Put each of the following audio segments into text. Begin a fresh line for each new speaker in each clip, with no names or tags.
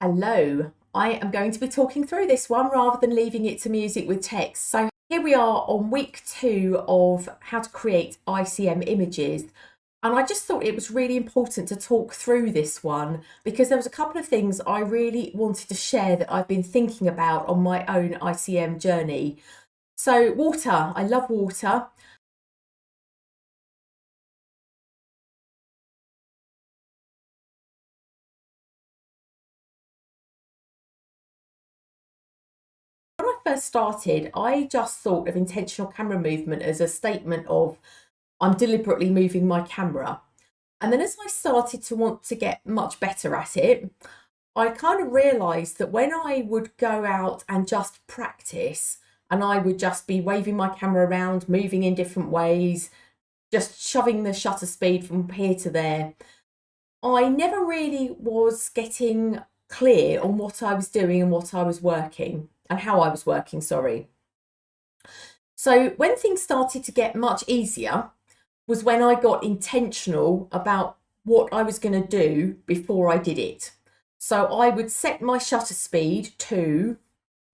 Hello, I am going to be talking through this one rather than leaving it to music with text. So here we are on week 2 of how to create ICM images. And I just thought it was really important to talk through this one because there was a couple of things I really wanted to share that I've been thinking about on my own ICM journey. So water, I love water. When I first started, I just thought of intentional camera movement as a statement of I'm deliberately moving my camera. And then as I started to want to get much better at it, I kind of realised that when I would go out and just practice, and I would just be waving my camera around, moving in different ways, just shoving the shutter speed from here to there, I never really was getting clear on what I was doing and what I was working and how I was working, sorry. So when things started to get much easier was when I got intentional about what I was going to do before I did it. So I would set my shutter speed to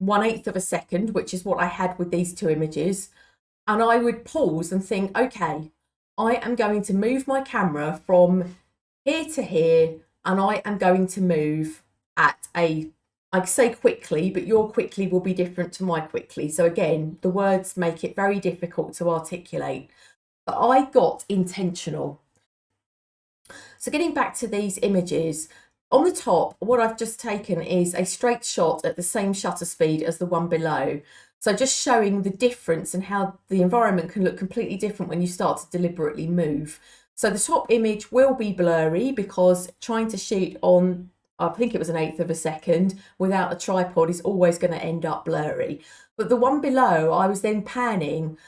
1/8 of a second, which is what I had with these two images. And I would pause and think, okay, I am going to move my camera from here to here, and I am going to move at I say quickly, but your quickly will be different to my quickly. So again, the words make it very difficult to articulate. But I got intentional. So getting back to these images, on the top, what I've just taken is a straight shot at the same shutter speed as the one below. So just showing the difference and how the environment can look completely different when you start to deliberately move. So the top image will be blurry because trying to shoot on, I think it was 1/8 of a second, without a tripod is always going to end up blurry. But the one below, I was then panning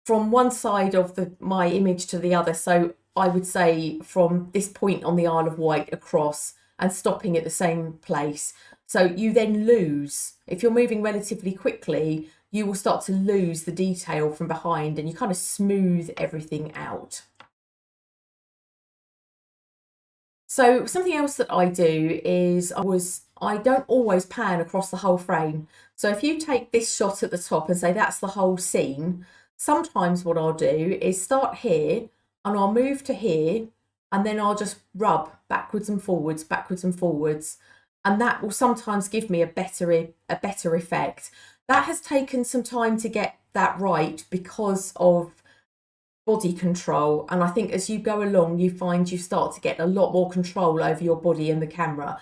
from one side of my image to the other. So I would say from this point on the Isle of Wight across and stopping at the same place. So you then lose, if you're moving relatively quickly, you will start to lose the detail from behind and you kind of smooth everything out. So something else that I do is I don't always pan across the whole frame. So if you take this shot at the top and say that's the whole scene, sometimes what I'll do is start here and I'll move to here and then I'll just rub backwards and forwards, and that will sometimes give me a better effect. That has taken some time to get that right because of body control, and I think as you go along you find you start to get a lot more control over your body and the camera.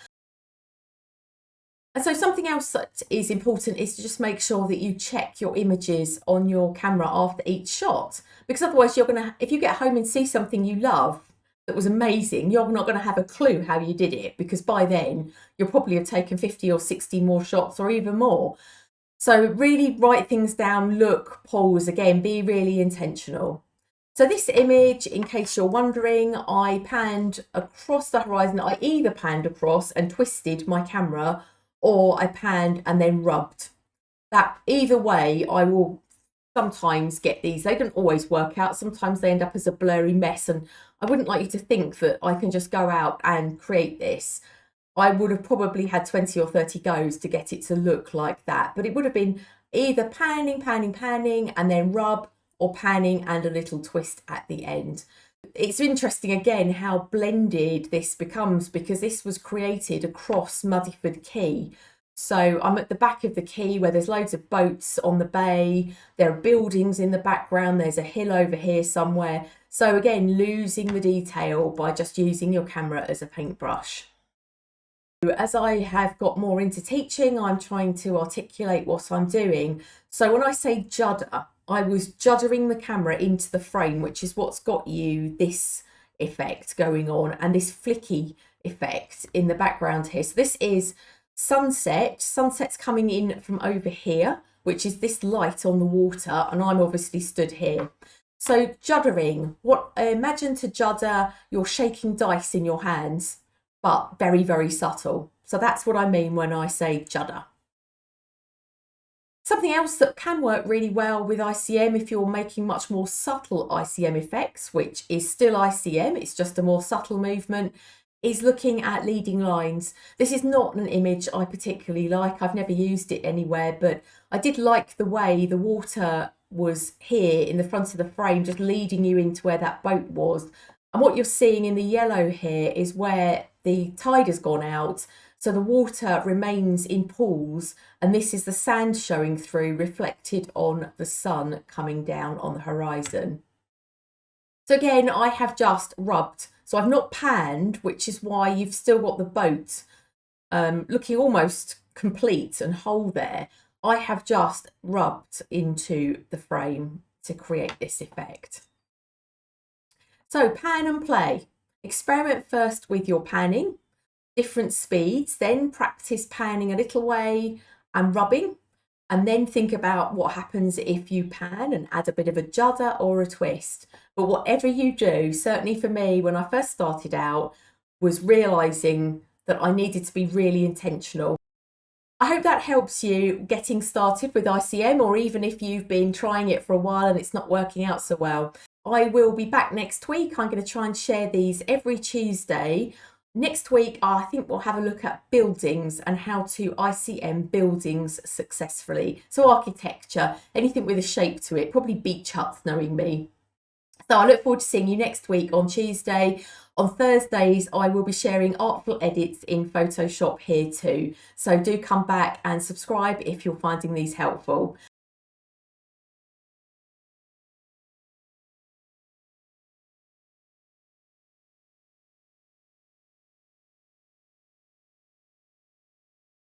And so something else that is important is to just make sure that you check your images on your camera after each shot, because otherwise you're going to, if you get home and see something you love that was amazing, you're not going to have a clue how you did it, because by then you'll probably have taken 50 or 60 more shots or even more. So really write things down, look, pause, again, be really intentional. So this image, in case you're wondering, I panned across the horizon. I either panned across and twisted my camera, or I panned and then rubbed. That either way, I will sometimes get these. They don't always work out. Sometimes they end up as a blurry mess, and I wouldn't like you to think that I can just go out and create this. I would have probably had 20 or 30 goes to get it to look like that, but it would have been either panning, and then rub, or panning and a little twist at the end. It's interesting again how blended this becomes, because this was created across Muddyford Quay. So I'm at the back of the quay where there's loads of boats on the bay, there are buildings in the background, there's a hill over here somewhere. So again, losing the detail by just using your camera as a paintbrush. As I have got more into teaching, I'm trying to articulate what I'm doing. So when I say judder, I was juddering the camera into the frame, which is what's got you this effect going on and this flicky effect in the background here. So this is sunset. Sunset's coming in from over here, which is this light on the water, and I'm obviously stood here. So juddering, imagine to judder, you're shaking dice in your hands, but very, very subtle. So that's what I mean when I say judder. Something else that can work really well with ICM, if you're making much more subtle ICM effects, which is still ICM, it's just a more subtle movement, is looking at leading lines. This is not an image I particularly like. I've never used it anywhere, but I did like the way the water was here in the front of the frame, just leading you into where that boat was. And what you're seeing in the yellow here is where the tide has gone out. So the water remains in pools, and this is the sand showing through, reflected on the sun coming down on the horizon. So again, I have just rubbed. So I've not panned, which is why you've still got the boat looking almost complete and whole there. I have just rubbed into the frame to create this effect. So pan and play. Experiment first with your panning, different speeds, then practice panning a little way and rubbing, and then think about what happens if you pan and add a bit of a judder or a twist. But whatever you do, certainly for me, when I first started out, was realizing that I needed to be really intentional. I hope that helps you getting started with ICM, or even if you've been trying it for a while and it's not working out so well. I will be back next week. I'm going to try and share these every Tuesday. Next week, I think we'll have a look at buildings and how to ICM buildings successfully. So architecture, anything with a shape to it, probably beach huts, knowing me. So I look forward to seeing you next week on Tuesday. On Thursdays, I will be sharing artful edits in Photoshop here too. So do come back and subscribe if you're finding these helpful.